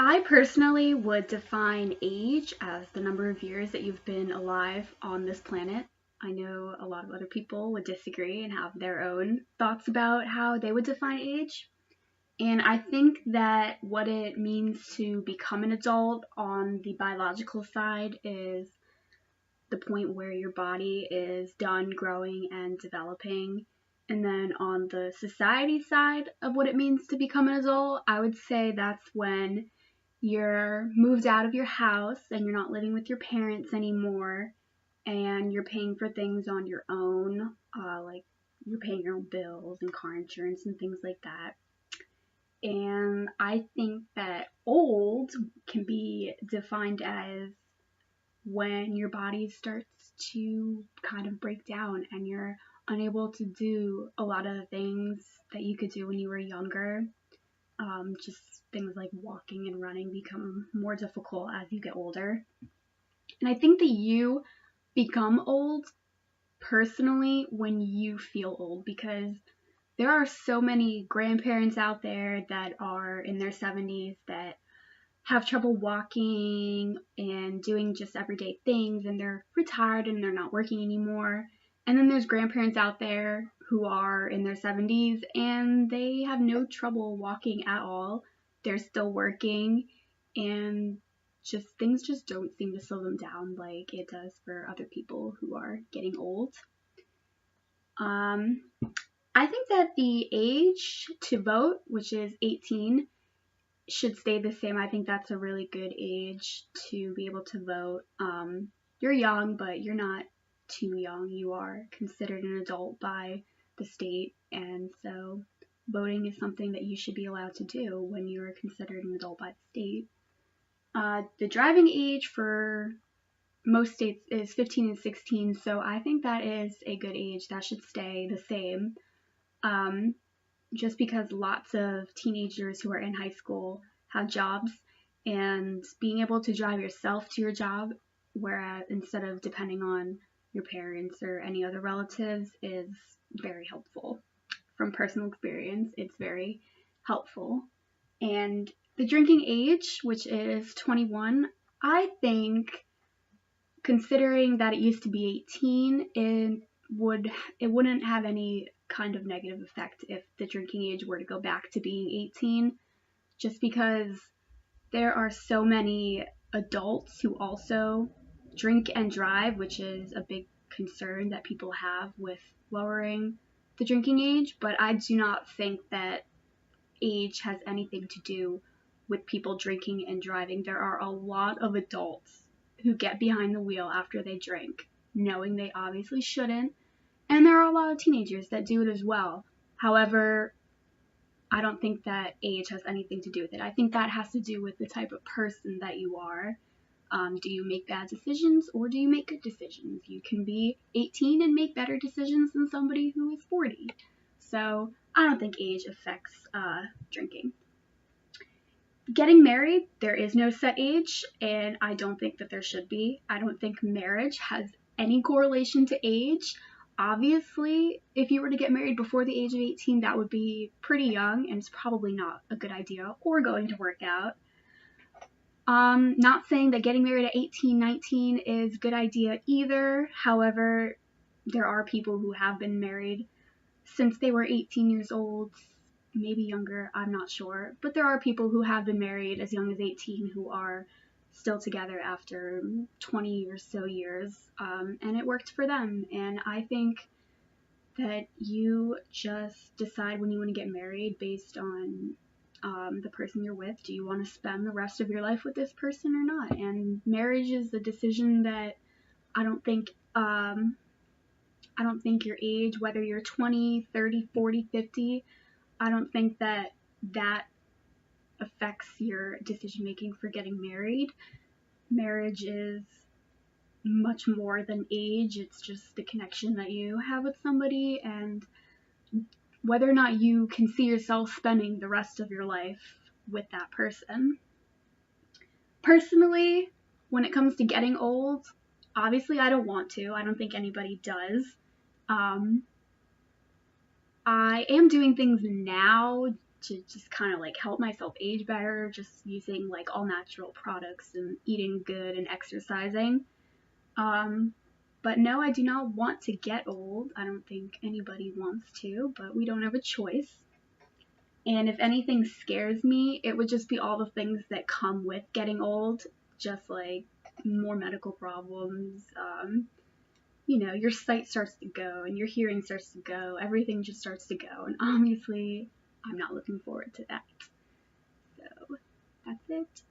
I personally would define age as the number of years that you've been alive on this planet. I know a lot of other people would disagree and have their own thoughts about how they would define age. And I think that what it means to become an adult on the biological side is the point where your body is done growing and developing. And then on the society side of what it means to become an adult, I would say that's when you're moved out of your house and you're not living with your parents anymore and you're paying for things on your own, like you're paying your own bills and car insurance and things like that. And I think that old can be defined as when your body starts to kind of break down and you're unable to do a lot of the things that you could do when you were younger. Just things like walking and running become more difficult as you get older. And I think that you become old personally when you feel old, because there are so many grandparents out there that are in their 70s that have trouble walking and doing just everyday things, and they're retired and they're not working anymore. And then there's grandparents out there who are in their 70s and they have no trouble walking at all. They're still working, and just things just don't seem to slow them down like it does for other people who are getting old. I think that the age to vote, which is 18, should stay the same. I think that's a really good age to be able to vote. You're young, but you're not too young. You are considered an adult by the state, and so voting is something that you should be allowed to do when you are considered an adult by the state. The driving age for most states is 15 and 16, so I think that is a good age. That should stay the same. Just because lots of teenagers who are in high school have jobs, and being able to drive yourself to your job, whereas instead of depending on your parents or any other relatives, is very helpful. From personal experience, it's very helpful. And the drinking age, which is 21, I think, considering that it used to be 18, it wouldn't have any kind of negative effect if the drinking age were to go back to being 18, just because there are so many adults who also drink and drive, which is a big concern that people have with lowering the drinking age. But I do not think that age has anything to do with people drinking and driving. There are a lot of adults who get behind the wheel after they drink, knowing they obviously shouldn't, and there are a lot of teenagers that do it as well. However, I don't think that age has anything to do with it. I think that has to do with the type of person that you are. Do you make bad decisions, or do you make good decisions? You can be 18 and make better decisions than somebody who is 40. So I don't think age affects drinking. Getting married, there is no set age, and I don't think that there should be. I don't think marriage has any correlation to age. Obviously, if you were to get married before the age of 18, that would be pretty young, and it's probably not a good idea or going to work out. Not saying that getting married at 18, 19 is a good idea either. However, there are people who have been married since they were 18 years old, maybe younger, I'm not sure. But there are people who have been married as young as 18 who are still together after 20 or so years, and it worked for them. And I think that you just decide when you want to get married based on the person you're with. Do you want to spend the rest of your life with this person or not? And marriage is a decision that I don't think your age, whether you're 20, 30, 40, 50, I don't think that affects your decision making for getting married. Marriage is much more than age. It's just the connection that you have with somebody, and whether or not you can see yourself spending the rest of your life with that person. Personally, when it comes to getting old, obviously I don't want to. I don't think anybody does. I am doing things now to just kind of like help myself age better, just using like all natural products and eating good and exercising. But no, I do not want to get old. I don't think anybody wants to, but we don't have a choice. And if anything scares me, it would just be all the things that come with getting old, just like more medical problems. Your sight starts to go and your hearing starts to go. Everything just starts to go. And obviously, I'm not looking forward to that. So that's it.